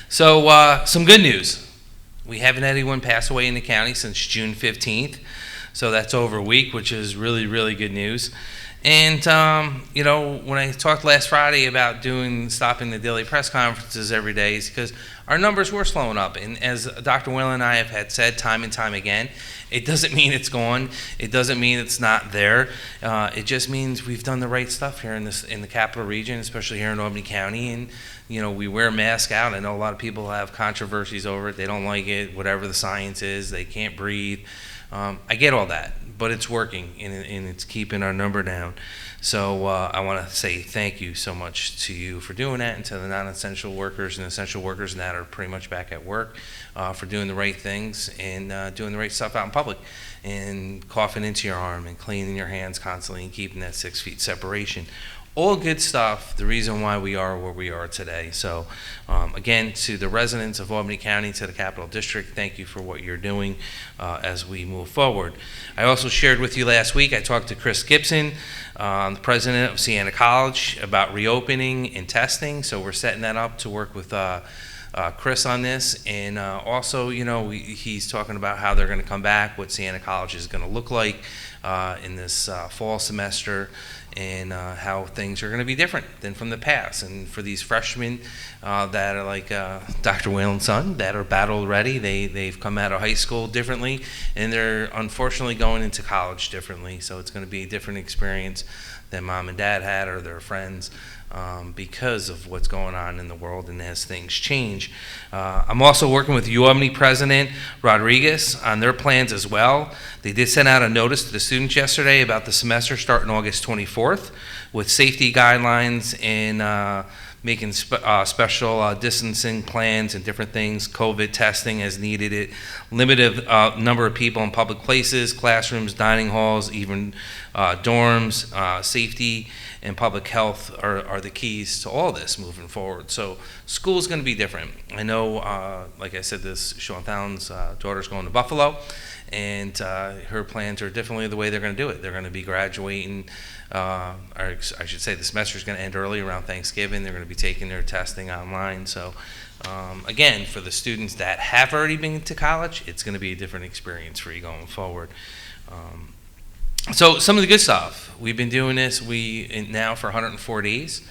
So some good news. We haven't had anyone pass away in the county since June 15th. So that's over a week, which is really, really good news. And, when I talked last Friday about stopping the daily press conferences every day, is because our numbers were slowing up. And as Dr. Whalen and I have had said time and time again, it doesn't mean it's gone. It doesn't mean it's not there. It just means we've done the right stuff here in the capital region, especially here in Albany County. And, we wear masks out. I know a lot of people have controversies over it. They don't like it, whatever the science is. They can't breathe. I get all that, but it's working, and it's keeping our number down. So I want to say thank you so much to you for doing that, and to the non-essential workers and essential workers that are pretty much back at work for doing the right things and doing the right stuff out in public, and coughing into your arm and cleaning your hands constantly and keeping that 6 feet separation. All good stuff, the reason why we are where we are today. So, again, to the residents of Albany County, to the Capital District, thank you for what you're doing as we move forward. I also shared with you last week, I talked to Chris Gibson, the president of Siena College, about reopening and testing. So we're setting that up to work with Chris on this. And also, he's talking about how they're going to come back, what Siena College is going to look like in this fall semester, and how things are going to be different than from the past. And for these freshmen that are like Dr. Whalen's son, that are battle ready, they've come out of high school differently, and they're unfortunately going into college differently. So it's going to be a different experience than mom and dad had or their friends, because of what's going on in the world and as things change. I'm also working with UAlbany President Rodriguez on their plans as well. They did send out a notice to the students yesterday about the semester starting August 24th with safety guidelines and making special distancing plans and different things, COVID testing as needed, it limited number of people in public places, classrooms, dining halls, even dorms. Safety and public health are the keys to all this moving forward. So school's going to be different. I know, like I said, Sean Fallon's daughter's going to Buffalo, and her plans are differently the way they're going to do it. They're going to be graduating, or I should say the semester's going to end early around Thanksgiving. They're going to be taking their testing online. So again, for the students that have already been to college, it's going to be a different experience for you going forward. So some of the good stuff. We've been doing this now for 104 days.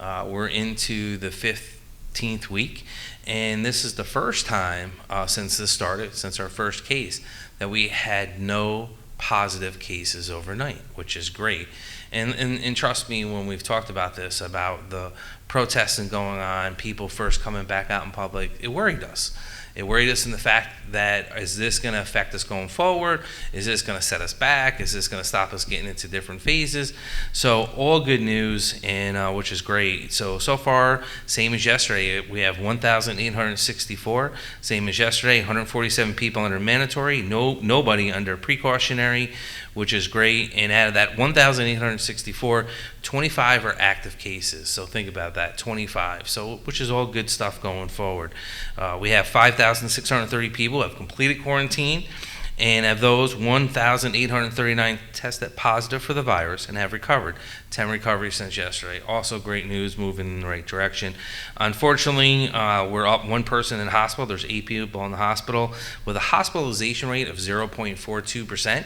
We're into the 15th week, and this is the first time since this started, since our first case, that we had no positive cases overnight, which is great. And trust me, when we've talked about this, about the protesting going on, people first coming back out in public, it worried us. It worried us in the fact that, is this going to affect us going forward? Is this going to set us back? Is this going to stop us getting into different phases? So all good news, and which is great. So far, same as yesterday, we have 1,864. Same as yesterday, 147 people under mandatory, nobody under precautionary, which is great. And out of that 1,864, 25 are active cases. So think about that, 25. So, which is all good stuff going forward. We have 5,630 people who have completed quarantine, and of those, 1,839 tested positive for the virus and have recovered. 10 recoveries since yesterday. Also great news, moving in the right direction. Unfortunately, we're up one person in the hospital. There's 8 people in the hospital with a hospitalization rate of 0.42%.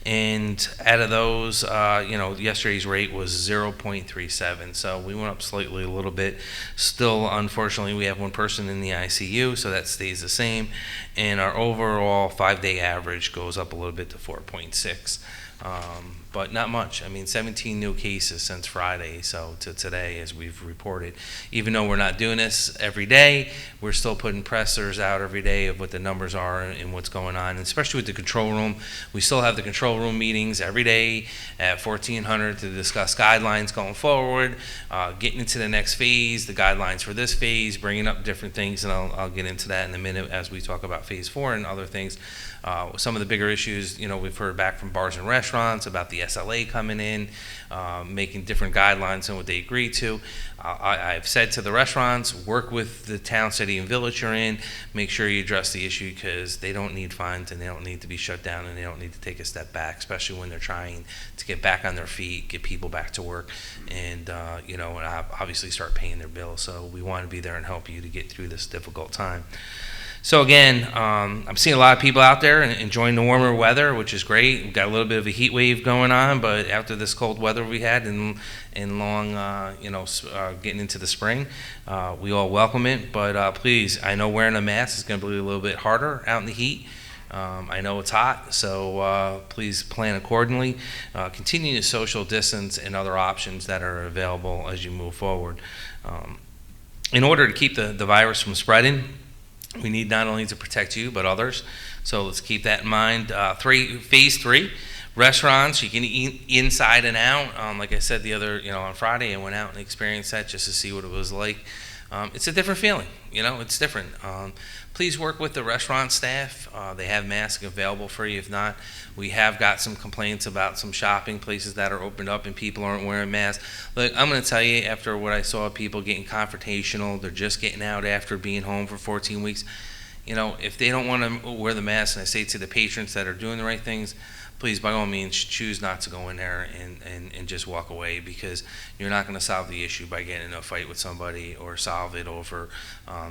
And out of those, yesterday's rate was 0.37. So we went up slightly a little bit. Still, unfortunately, we have one person in the ICU, so that stays the same. And our overall 5-day average goes up a little bit to 4.6. But not much. 17 new cases since Friday, so to today, as we've reported. Even though we're not doing this every day, we're still putting pressers out every day of what the numbers are and what's going on, and especially with the control room. We still have the control room meetings every day at 1400 to discuss guidelines going forward, getting into the next phase, the guidelines for this phase, bringing up different things, and I'll get into that in a minute as we talk about phase 4 and other things. Some of the bigger issues, we've heard back from bars and restaurants about the the SLA coming in, making different guidelines than what they agreed to. I've said to the restaurants, work with the town, city, and village you're in. Make sure you address the issue, because they don't need fines and they don't need to be shut down and they don't need to take a step back, especially when they're trying to get back on their feet, get people back to work, and and obviously start paying their bills. So we want to be there and help you to get through this difficult time. So again, I'm seeing a lot of people out there enjoying the warmer weather, which is great. We've got a little bit of a heat wave going on, but after this cold weather we had and long, getting into the spring, we all welcome it. But please, I know wearing a mask is going to be a little bit harder out in the heat. I know it's hot, so please plan accordingly. Continue to social distance and other options that are available as you move forward. In order to keep the virus from spreading, we need not only to protect you, but others. So let's keep that in mind. Phase 3, restaurants, you can eat inside and out. Like I said on Friday, I went out and experienced that just to see what it was like. It's a different feeling, it's different. Please work with the restaurant staff. They have masks available for you. If not, we have got some complaints about some shopping places that are opened up and people aren't wearing masks. Look, I'm going to tell you, after what I saw, people getting confrontational, they're just getting out after being home for 14 weeks. If they don't want to wear the mask, and I say to the patrons that are doing the right things, please, by all means, choose not to go in there and just walk away, because you're not going to solve the issue by getting in a fight with somebody or solve it over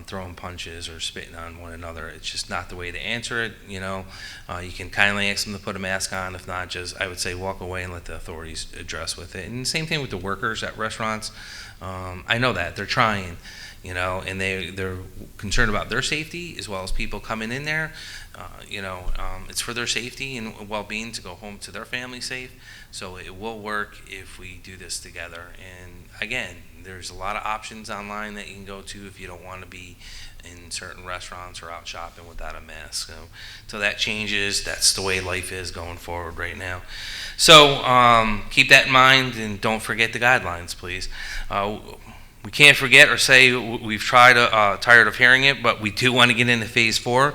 throwing punches or spitting on one another. It's just not the way to answer it. You can kindly ask them to put a mask on. If not, I would say walk away and let the authorities address with it. And the same thing with the workers at restaurants. I know that they're trying, and they're concerned about their safety as well as people coming in there. It's for their safety and well-being to go home to their family safe. So it will work if we do this together. And again, there's a lot of options online that you can go to if you don't want to be in certain restaurants or out shopping without a mask. So that changes. That's the way life is going forward right now. So keep that in mind, and don't forget the guidelines, please. We can't forget or say we've tired of hearing it, but we do want to get into phase 4.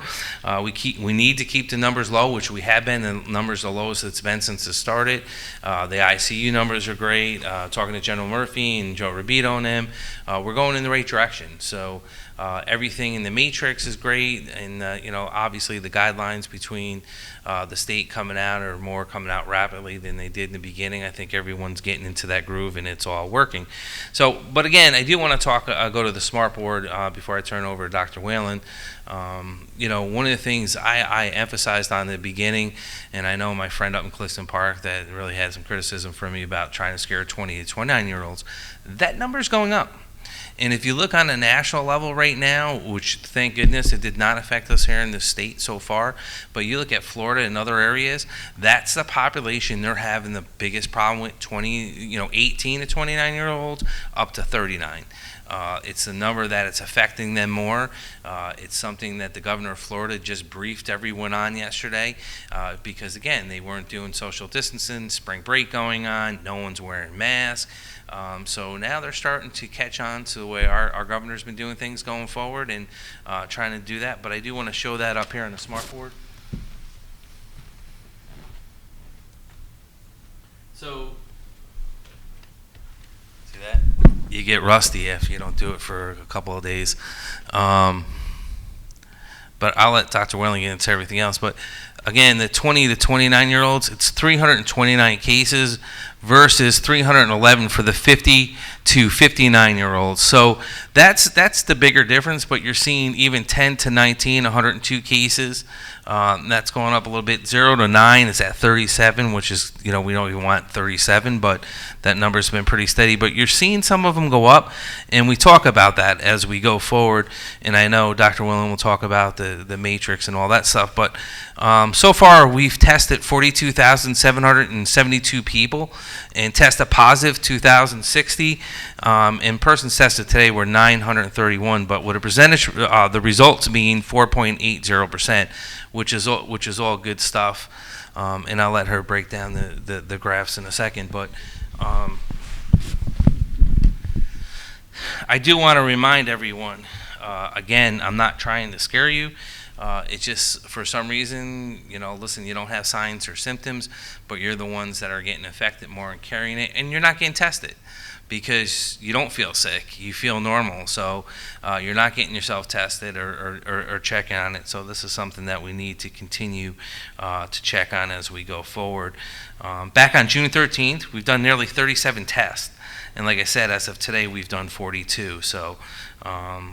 We need to keep the numbers low, which we have been. The numbers are the lowest it's been since it started. The ICU numbers are great. Talking to General Murphy and Joe Rubito and them, we're going in the right direction. So everything in the matrix is great, and obviously the guidelines between the state coming out are more coming out rapidly than they did in the beginning. I think everyone's getting into that groove and it's all working. So, but again, I do want to go to the smart board before I turn over to Dr. Whalen. One of the things I emphasized on the beginning, and I know my friend up in Clifton Park that really had some criticism from me about trying to scare 20 to 29-year-olds, that number is going up. And if you look on a national level right now, which thank goodness it did not affect us here in the state so far, but you look at Florida and other areas, that's the population they're having the biggest problem with, 18 to 29-year-olds up to 39. It's a number that it's affecting them more. It's something that the governor of Florida just briefed everyone on yesterday because, again, they weren't doing social distancing, spring break going on, no one's wearing masks. So now they're starting to catch on to the way our governor's been doing things going forward and trying to do that. But I do want to show that up here on the smart board. So, see that? You get rusty if you don't do it for a couple of days. But I'll let Dr. Whalen get into everything else. But again, the 20 to 29-year-olds, it's 329 cases versus 311 for the 50 to 59-year-olds. So that's the bigger difference, but you're seeing even 10 to 19, 102 cases. That's going up a little bit. 0 to 9 is at 37, which is, we don't even want 37, but that number's been pretty steady. But you're seeing some of them go up, and we talk about that as we go forward. And I know Dr. Whalen will talk about the matrix and all that stuff. But so far, we've tested 42,772 people and tested positive 2,060. And persons tested today were 931, but with a percentage, the results being 4.80%, which is all good stuff. And I'll let her break down the graphs in a second. But I do want to remind everyone, again, I'm not trying to scare you. It's just, for some reason, listen, you don't have signs or symptoms, but you're the ones that are getting affected more and carrying it, and you're not getting tested because you don't feel sick, you feel normal, so you're not getting yourself tested or checking on it. So this is something that we need to continue to check on as we go forward. Back on June 13th, we've done nearly 37 tests, and like I said, as of today, we've done 42. So,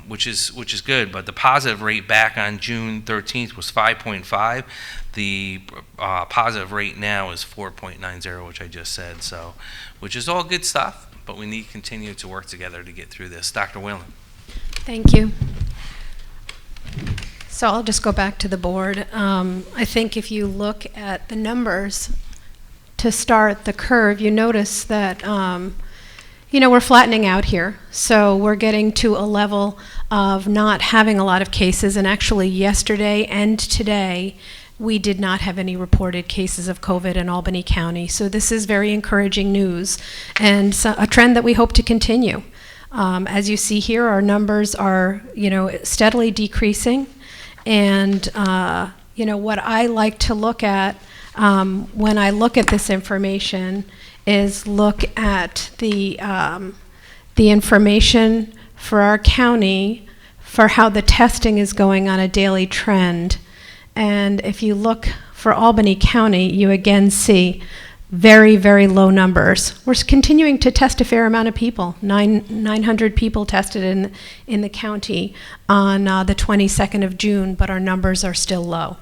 which is good. But the positive rate back on June 13th was 5.5. The positive rate now is 4.90, which I just said. So, which is all good stuff. But we need to continue to work together to get through this. Dr. Whalen. Thank you. So I'll just go back to the board. I think if you look at the numbers to start the curve, you notice that we're flattening out here. So we're getting to a level of not having a lot of cases, and actually yesterday and today we did not have any reported cases of COVID in Albany County. So this is very encouraging news, and a trend that we hope to continue. As you see here, our numbers are steadily decreasing, and what I like to look at when I look at this information is look at the information for our county for how the testing is going on a daily trend. And if you look for Albany County, you again see very, very low numbers. We're continuing to test a fair amount of people. 900 people tested in the county on the 22nd of June, but our numbers are still low.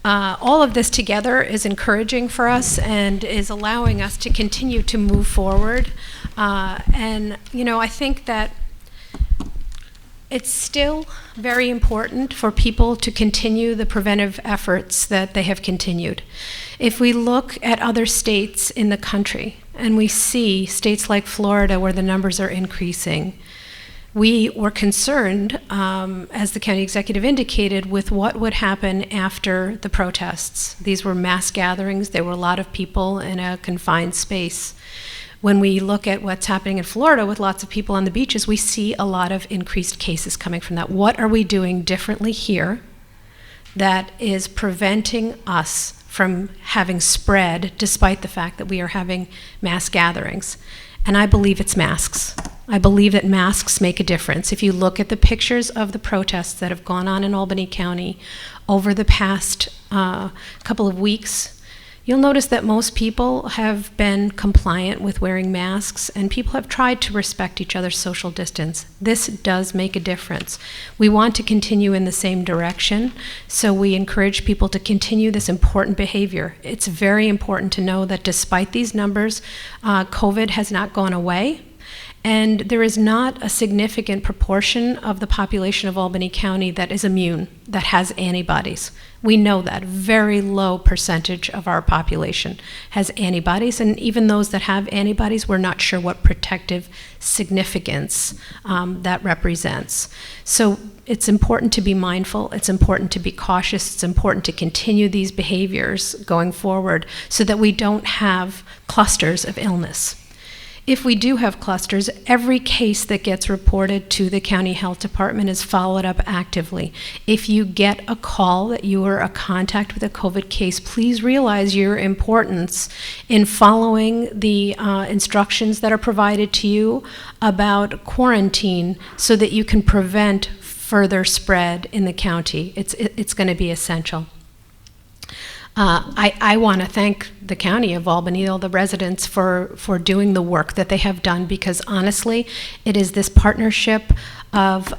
All of this together is encouraging for us and is allowing us to continue to move forward. I think that it's still very important for people to continue the preventive efforts that they have continued. If we look at other states in the country and we see states like Florida where the numbers are increasing, we were concerned, as the county executive indicated, with what would happen after the protests. These were mass gatherings. There were a lot of people in a confined space. When we look at what's happening in Florida with lots of people on the beaches, we see a lot of increased cases coming from that. What are we doing differently here that is preventing us from having spread despite the fact that we are having mass gatherings? And I believe it's masks. I believe that masks make a difference. If you look at the pictures of the protests that have gone on in Albany County over the past couple of weeks, you'll notice that most people have been compliant with wearing masks, and people have tried to respect each other's social distance. This does make a difference. We want to continue in the same direction, so we encourage people to continue this important behavior. It's very important to know that despite these numbers, COVID has not gone away. And there is not a significant proportion of the population of Albany County that is immune, that has antibodies. We know that. Very low percentage of our population has antibodies, and even those that have antibodies, we're not sure what protective significance that represents. So it's important to be mindful, it's important to be cautious, it's important to continue these behaviors going forward so that we don't have clusters of illness. If we do have clusters, every case that gets reported to the county health department is followed up actively. If you get a call that you are a contact with a COVID case, please realize your importance in following the instructions that are provided to you about quarantine so that you can prevent further spread in the county. It's going to be essential. I want to thank the County of Albany, all the residents, for doing the work that they have done, because honestly, it is this partnership of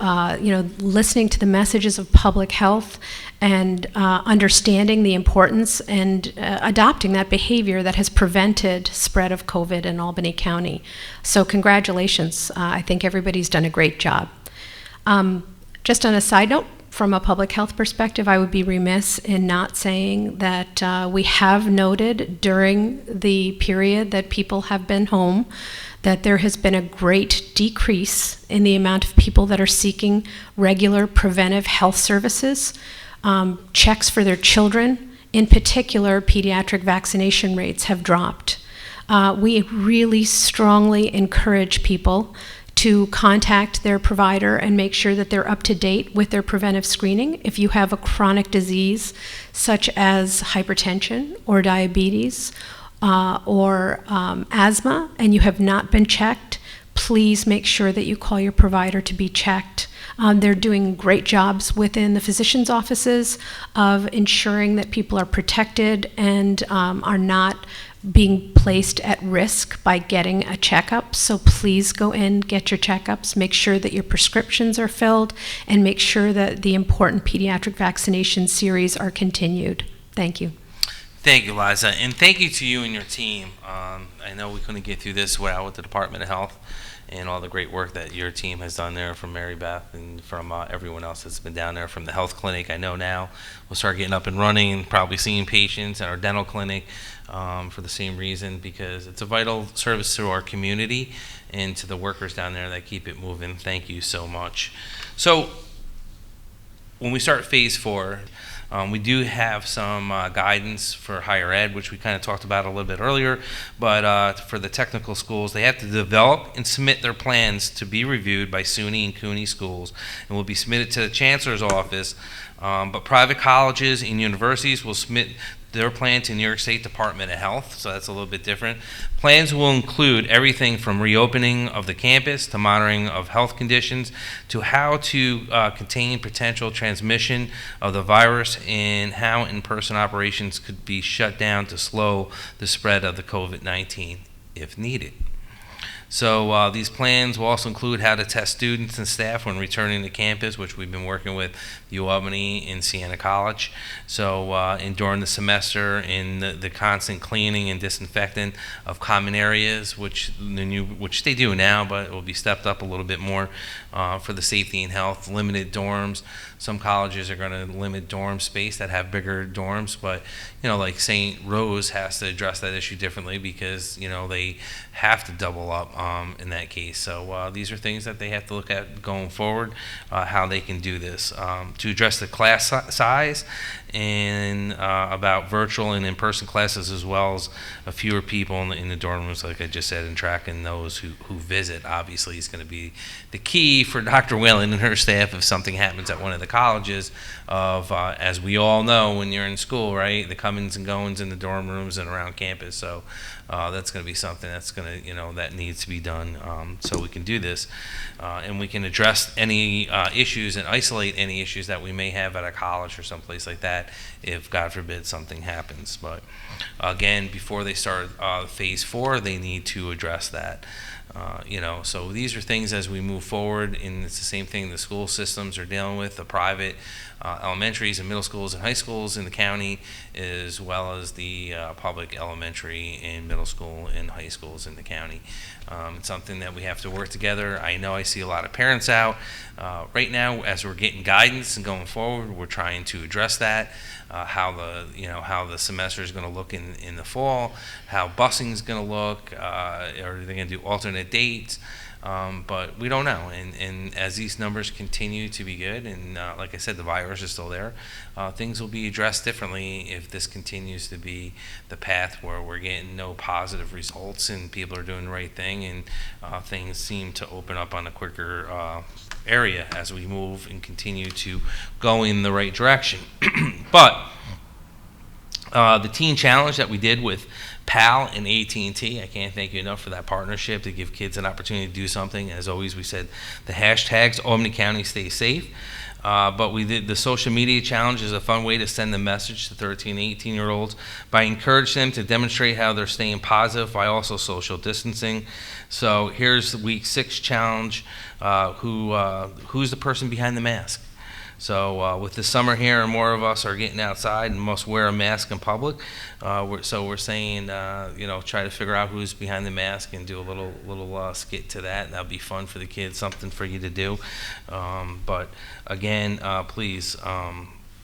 listening to the messages of public health and understanding the importance and adopting that behavior that has prevented spread of COVID in Albany County. So congratulations. I think everybody's done a great job. Just on a side note, from a public health perspective, I would be remiss in not saying that we have noted during the period that people have been home that there has been a great decrease in the amount of people that are seeking regular preventive health services, checks for their children. In particular, pediatric vaccination rates have dropped. We really strongly encourage people to contact their provider and make sure that they're up to date with their preventive screening. If you have a chronic disease such as hypertension or diabetes or asthma and you have not been checked, please make sure that you call your provider to be checked. They're doing great jobs within the physician's offices of ensuring that people are protected and are not being placed at risk by getting a checkup. So please go in, get your checkups, make sure that your prescriptions are filled, and make sure that the important pediatric vaccination series are continued. Thank you. Thank you, Liza, and thank you to you and your team. I know we couldn't get through this without the Department of Health and all the great work that your team has done there, from Mary Beth and from everyone else that's been down there, from the health clinic. I know now we'll start getting up and running and probably seeing patients at our dental clinic for the same reason, because it's a vital service to our community and to the workers down there that keep it moving. Thank you so much. So when we start phase 4, we do have some guidance for higher ed, which we kind of talked about a little bit earlier, but for the technical schools, they have to develop and submit their plans to be reviewed by SUNY and CUNY schools, and will be submitted to the Chancellor's office, but private colleges and universities will submit their plan to New York State Department of Health, so that's a little bit different. Plans will include everything from reopening of the campus to monitoring of health conditions to how to contain potential transmission of the virus and how in-person operations could be shut down to slow the spread of the COVID-19 if needed. So these plans will also include how to test students and staff when returning to campus, which we've been working with U Albany and Siena College. So and during the semester, in the constant cleaning and disinfecting of common areas, which they do now, but it will be stepped up a little bit more for the safety and health. Limited dorms. Some colleges are going to limit dorm space that have bigger dorms, but like St. Rose has to address that issue differently because they have to double up in that case. So these are things that they have to look at going forward, how they can do this to address the class size and about virtual and in-person classes, as well as a fewer people in the dorm rooms, like I just said, and tracking those who visit. Obviously, is going to be the key for Dr. Whalen and her staff if something happens at one of the colleges. As we all know, when you're in school, right, the comings and goings in the dorm rooms and around campus. So that's going to be something that's going to, that needs to be done so we can do this. And we can address any issues and isolate any issues that we may have at a college or someplace like that if, God forbid, something happens. But again, before they start phase 4, they need to address that. So these are things as we move forward, and it's the same thing the school systems are dealing with, the private elementaries and middle schools and high schools in the county, as well as the public elementary and middle school and high schools in the county. It's something that we have to work together. I know I see a lot of parents out right now as we're getting guidance and going forward. We're trying to address that, how the semester is going to look in the fall, how busing is going to look. Are they going to do alternate dates? But we don't know, and as these numbers continue to be good, and like I said, the virus is still there, things will be addressed differently if this continues to be the path where we're getting no positive results and people are doing the right thing, and things seem to open up on a quicker area as we move and continue to go in the right direction. But the teen challenge that we did with PAL and AT&T, I can't thank you enough for that partnership to give kids an opportunity to do something. As always, we said the hashtags Albany County Stay Safe. But we did the social media challenge is a fun way to send a message to 13 and 18-year-olds by encouraging them to demonstrate how they're staying positive while also social distancing. So here's the week 6 challenge. Who's the person behind the mask? So with the summer here and more of us are getting outside and must wear a mask in public, so we're saying, try to figure out who's behind the mask and do a little skit to that. That'll be fun for the kids, something for you to do. But again, please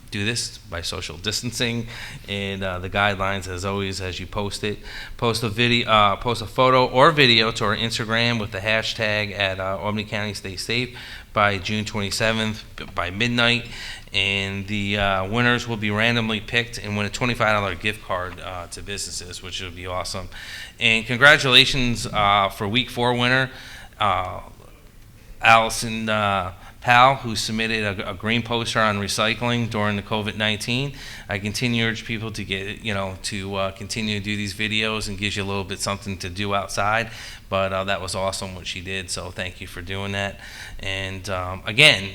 do this by social distancing, and the guidelines, as always, as you post it, post a photo or video to our Instagram with the hashtag at Albany County Stay Safe by June 27th by midnight, and the winners will be randomly picked and win a $25 gift card to businesses, which would be awesome. And congratulations for week 4 winner. Allison Powell, who submitted a green poster on recycling during the COVID-19. I continue to urge people to get, to continue to do these videos, and gives you a little bit something to do outside. But that was awesome what she did, so thank you for doing that. And again,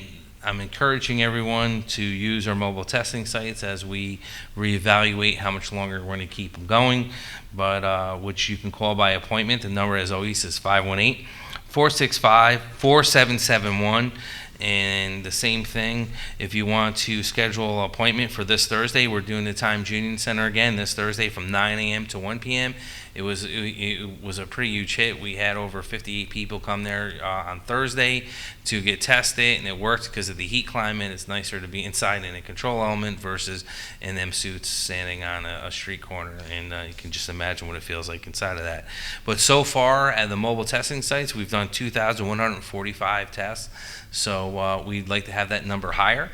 I'm encouraging everyone to use our mobile testing sites as we reevaluate how much longer we're going to keep them going, but which you can call by appointment. The number, as always, is 518-465-4771. And the same thing, if you want to schedule an appointment for this Thursday, we're doing the Times Union Center again this Thursday from 9 a.m. to 1 p.m. It was a pretty huge hit. We had over 58 people come there on Thursday to get tested, and it worked because of the heat climate. It's nicer to be inside in a control element versus in them suits standing on a street corner, and you can just imagine what it feels like inside of that. But so far at the mobile testing sites, we've done 2,145 tests. So we'd like to have that number higher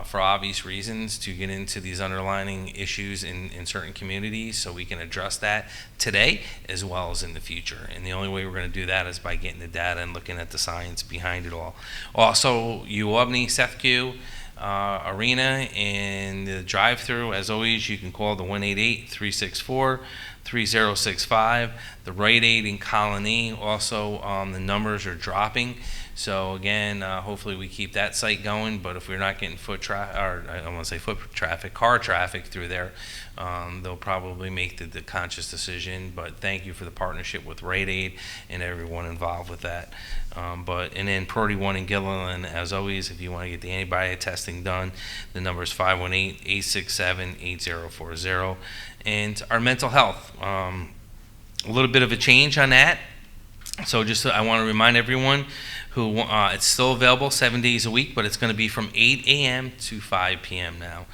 for obvious reasons, to get into these underlying issues in certain communities, so we can address that today as well as in the future. And the only way we're going to do that is by getting the data and looking at the science behind it all. Also, Albany, Sethku, Arena, and the drive-through, as always, you can call the 188-364-3065. The Rite Aid in Colony, also the numbers are dropping. So again, hopefully we keep that site going. But if we're not getting car traffic through there, they'll probably make the conscious decision. But thank you for the partnership with Rite Aid and everyone involved with that. And then Priority 1 in Gilliland, as always, if you want to get the antibody testing done, the number is 518-867-8040. And our mental health, a little bit of a change on that. So I want to remind everyone who it's still available 7 days a week, but it's going to be from 8 a.m. to 5 p.m. now.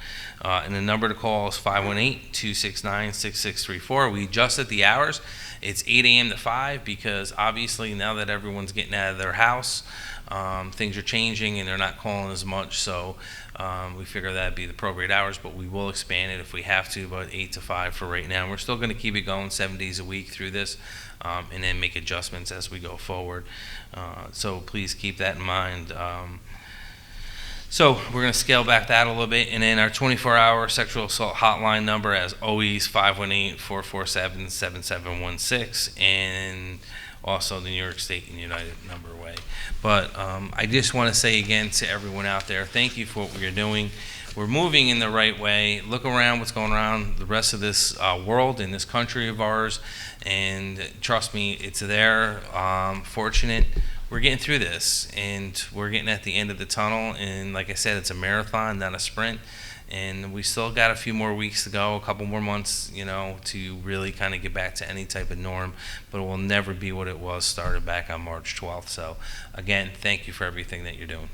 And the number to call is 518-269-6634. We adjusted the hours. It's 8 a.m. to 5 because obviously now that everyone's getting out of their house, things are changing and they're not calling as much. So we figure that'd be the appropriate hours, but we will expand it if we have to, but 8 to 5 for right now. We're still going to keep it going 7 days a week through this, and then make adjustments as we go forward. So please keep that in mind. So we're going to scale back that a little bit, and then our 24-hour sexual assault hotline number, as always, 518-447-7716, and also the New York State and United number way. But I just want to say again to everyone out there, thank you for what you're doing. We're moving in the right way. Look around what's going around the rest of this world and this country of ours, and trust me, it's there. Fortunate. We're getting through this, and we're getting at the end of the tunnel, and like I said, it's a marathon, not a sprint, and we still got a few more weeks to go, a couple more months, to really kind of get back to any type of norm, but it will never be what it was started back on March 12th. So again, thank you for everything that you're doing.